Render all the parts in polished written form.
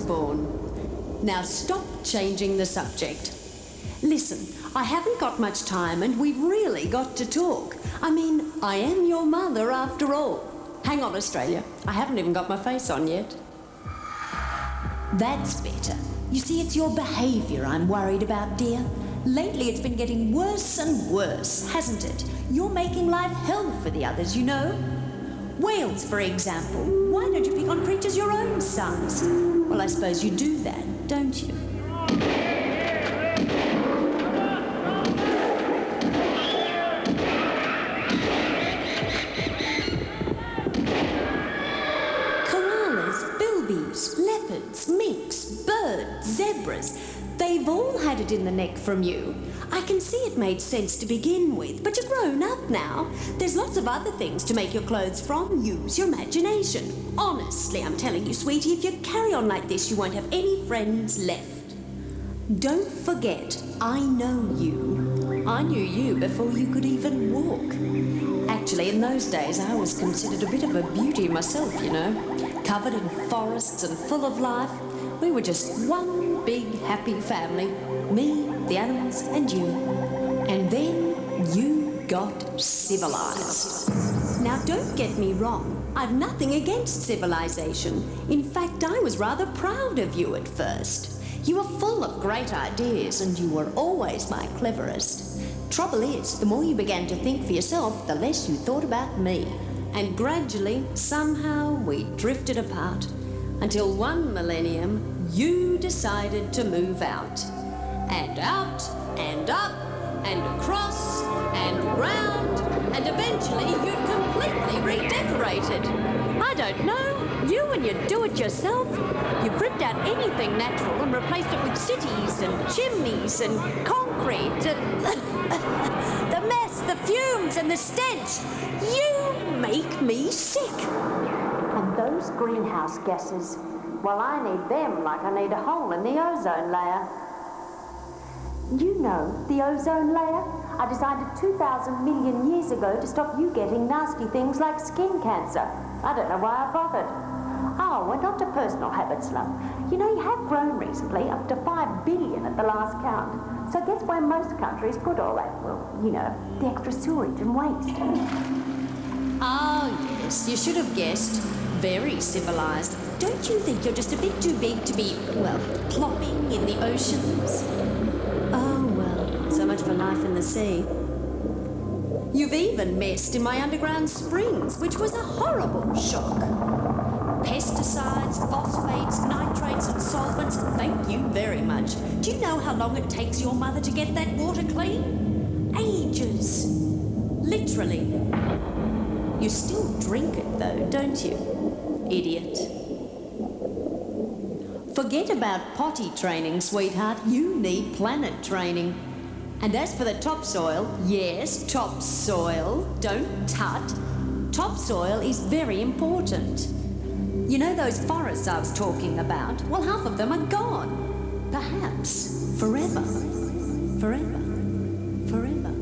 born. Now stop changing the subject. Listen, I haven't got much time and we've really got to talk. I mean, I am your mother after all. Hang on, Australia. I haven't even got my face on yet. That's better. You see, it's your behaviour I'm worried about, dear. Lately it's been getting worse and worse, hasn't it? You're making life hell for the others, you know. Whales, for example. Why don't you pick on creatures your own size? Well, I suppose you do that, don't you? Koalas, bilbies, leopards, minks, birds, zebras. They've all had it in the neck from you. I can see it made sense to begin with, but you're grown up now. There's lots of other things to make your clothes from. Use your imagination. Honestly, I'm telling you, sweetie, if you carry on like this, you won't have any friends left. Don't forget, I know you. I knew you before you could even walk. Actually, in those days, I was considered a bit of a beauty myself, you know. Covered in forests and full of life. We were just one big happy family. Me, the animals, and you. And then you got civilized. Now, don't get me wrong. I've nothing against civilization. In fact, I was rather proud of you at first. You were full of great ideas, and you were always my cleverest. Trouble is, the more you began to think for yourself, the less you thought about me. And gradually, somehow, we drifted apart. Until one millennium, you decided to move out. And out, and up, and across, and round, and eventually you'd completely redecorated. I don't know, you and your do-it-yourself, you've ripped out anything natural and replaced it with cities and chimneys and concrete and the mess, the fumes and the stench. You make me sick. And those greenhouse gases, well, I need them like I need a hole in the ozone layer. You know, the ozone layer? I designed it 2,000 million years ago to stop you getting nasty things like skin cancer. I don't know why I bothered. Oh, and on to personal habits, love. You know, you have grown recently, up to 5 billion at the last count. So guess where most countries put all that, well, you know, the extra sewage and waste. Oh, yes, you should have guessed. Very civilized. Don't you think you're just a bit too big to be, well, plopping in the oceans? Oh, well, so much for life in the sea. You've even messed in my underground springs, which was a horrible shock. Pesticides, phosphates, nitrates and solvents, thank you very much. Do you know how long it takes your mother to get that water clean? Ages. Literally. You still drink it though, don't you? Idiot. Forget about potty training, sweetheart. You need planet training. And as for the topsoil, yes, topsoil, don't tut. Topsoil is very important. You know those forests I was talking about? Well, half of them are gone. Perhaps forever. Forever. Forever.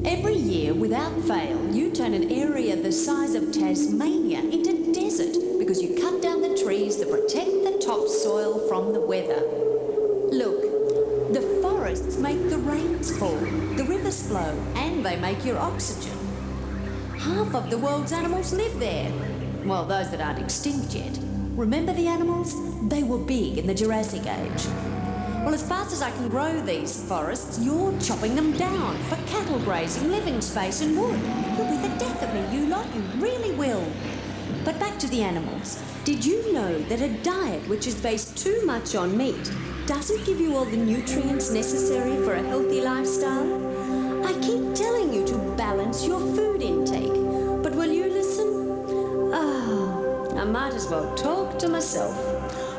Every year, without fail, you turn an area the size of Tasmania into desert because you cut down the trees that protect the topsoil from the weather. Look, the forests make the rains fall, the rivers flow, and they make your oxygen. Half of the world's animals live there. Well, those that aren't extinct yet. Remember the animals? They were big in the Jurassic Age. Well, as fast as I can grow these forests, you're chopping them down for cattle grazing, living space and wood. You'll be the death of me, you lot, you really will. But back to the animals. Did you know that a diet which is based too much on meat doesn't give you all the nutrients necessary for a healthy lifestyle? I keep telling you to balance your food intake, but will you listen? Oh, I might as well talk to myself.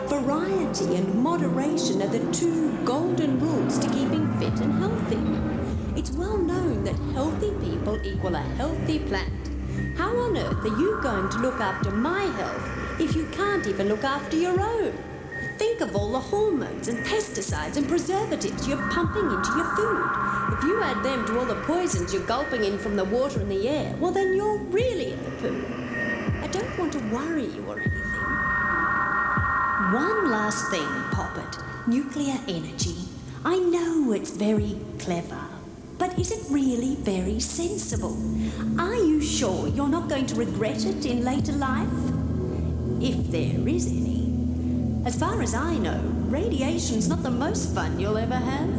Variety and moderation are the two golden rules to keeping fit and healthy. It's well known that healthy people equal a healthy planet. How on earth are you going to look after my health if you can't even look after your own? Think of all the hormones and pesticides and preservatives you're pumping into your food. If you add them to all the poisons you're gulping in from the water and the air, well then you're really in the poo. I don't want to worry you or anything, One last thing, Poppet. Nuclear energy. I know it's very clever, but is it really very sensible? Are you sure you're not going to regret it in later life? If there is any. As far as I know, radiation's not the most fun you'll ever have.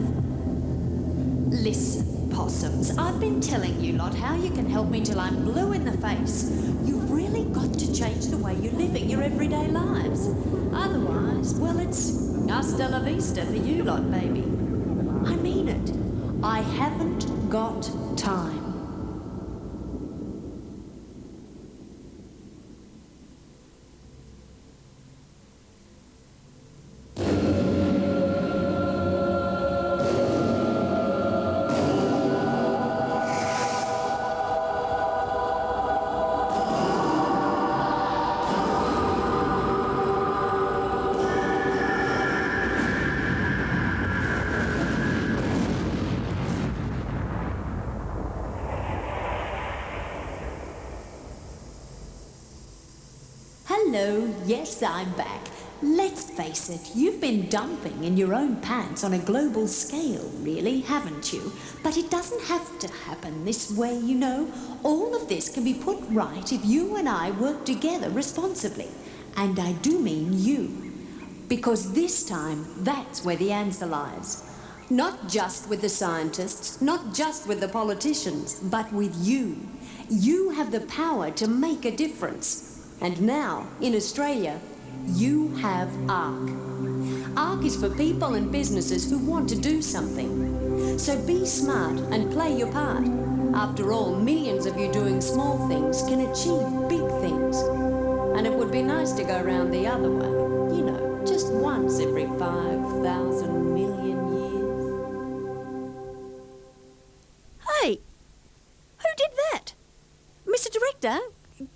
Listen, possums, I've been telling you lot how you can help me till I'm blue in the face. You've really got to change the way you're living your everyday lives. Otherwise, well, it's hasta la vista for you lot, baby. I mean it. I haven't got time. Hello, yes, I'm back. Let's face it, you've been dumping in your own pants on a global scale, really, haven't you? But it doesn't have to happen this way, you know. All of this can be put right if you and I work together responsibly. And I do mean you. Because this time, that's where the answer lies. Not just with the scientists, not just with the politicians, but with you. You have the power to make a difference. And now, in Australia, you have ARC. ARC is for people and businesses who want to do something. So be smart and play your part. After all, millions of you doing small things can achieve big things. And it would be nice to go round the other way. You know, just once every 5,000 million years. Hey, who did that? Mr. Director?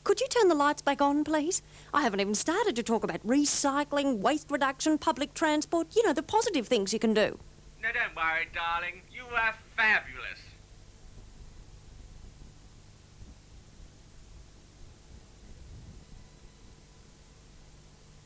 Could you turn the lights back on, please? I haven't even started to talk about recycling, waste reduction, public transport. You know, the positive things you can do. No, don't worry, darling. You are fabulous.